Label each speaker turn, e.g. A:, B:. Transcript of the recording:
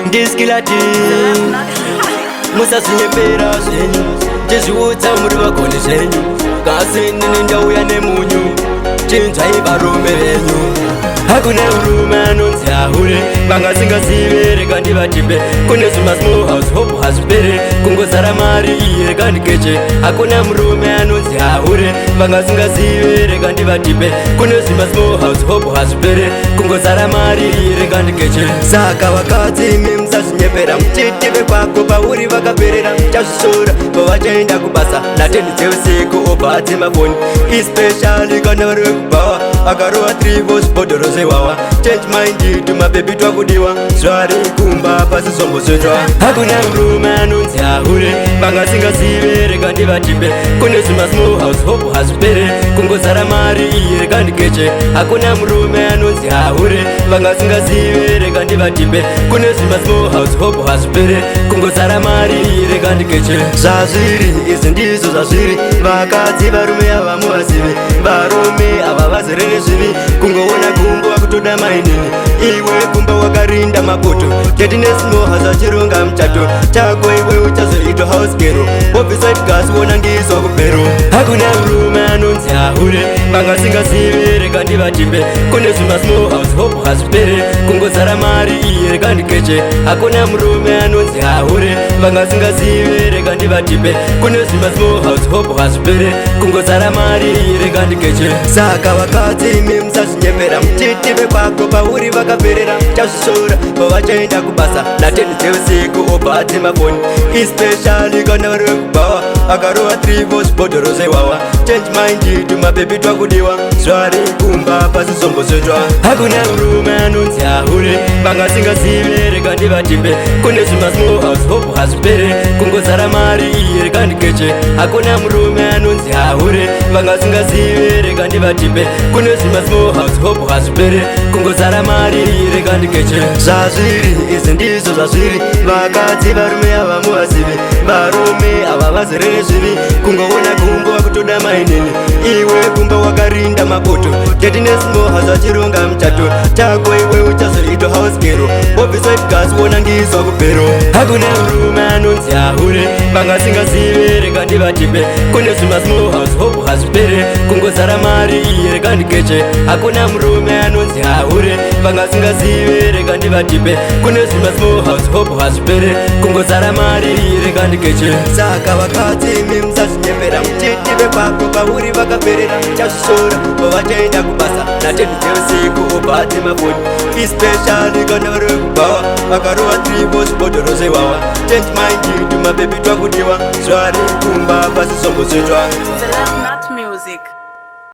A: Ndiskilati musasinyepera zvenyu tizviudza muri vagoni zvenyu kasi nini ndauya nemunyu chinzvai varume venyu hakuna murume anonzi ahure vangasingazive reka ndivatipe kune zvimasmall house hope hazvipere kungozara mari iyi reka ndikeche hakuna murume anonzi ahure vangasingazive reka ndivatipe kune zvimasmall house hope hazvipere kungozara mari iyi reka ndikeche saka vakadzi imi musazvinyepera muchitipe kwako pauri vakaperera chazvishora pavachaenda kubasa nateni dzeusiku obva adzimafoni especially kana vari vekubhawa akarova 3 vozvibhodhoro zvewawa change mind tumabebi twakudiwa zvari kumba pasi sombosvetwa hakuna murume anonzi ahure vangasingazive reka ndivatipe kune zvimasmall house hope hazvipere kungozara mari iyi reka ndikeche hakuna murume anonzi ahure vangasingazive reka ndivatipe kune zvimasmall house hope hazvipere kungozara mari iyi reka ndikeche zvazviri izvi ndizvo zvazviri vakadzi varume ava muvazivi varume ava vazerere zvivi kungoona gumbo vakutoda mainini iwe kumba wakarinda mapoto tetinesimo hazachironga muchato chako iwe uchazoitwa house gero obvisite gas wona ngizwa kupero hakuna murume anonzi ahure vangasingazive reka ndivatipe kune zvimasmall house hope hazvipere kungozara mari iyi reka ndikeche hakuna murume anonzi ahure vangasingazive reka ndivatipe kune zvimasmall house hope hazvipere kungozara mari iyi reka ndikeche saka vakadzi imi musazvinyepera muchitipe kwako pauri vakaperera chazvishora pavachaenda kubasa nateni dzeusiku obva adzimafoni especially kana vari vekubhawa akarova 3 vozvibhodhoro zvewawa change mind tumabebi twakudiwa zvari kumba pasi sombosvetwa hakuna murume anonzi ahure vangasingazive reka ndivatipe kune zvimasmall house hope hazvipere kungozara mari iyi reka ndikeche hakuna murume anonzi ahure vangasingazive reka ndivatipe kune zvimasmall house hope hazvipere kungozara mari iyi reka ndikeche zvazviri izvi ndizvo zvazviri vakadzi varume ava muvazivi varume ava vazerere zvivi kungoona gumbo vakutoda mainini iwe kumba wakarinda mapoto tetinesimo hazachironga muchato chako iwe uchazoitwa house gero obvisite gas wona ngizwa kupero hakuna murume anonzi ahure vangasingazive reka ndivatipe kune zvimasmall house hope hazvipere kungozara mari iyi reka ndikeche hakuna murume anonzi ahure vangasingazive reka ndivatipe kune zvimasmall house hope hazvipere kungozara mari iyi reka ndikeche saka vakadzi imi musazvinyepera muchitipe kwako pauri vakaperera chazvishora pavachaenda kubasa nateni dzeusiku obva adzimafoni especially kana vari vekubhawa vakarova 3 vozvibhodhoro zvewawa change mind tumabebi twakudiwa zvari kumba pasi sombosvetwa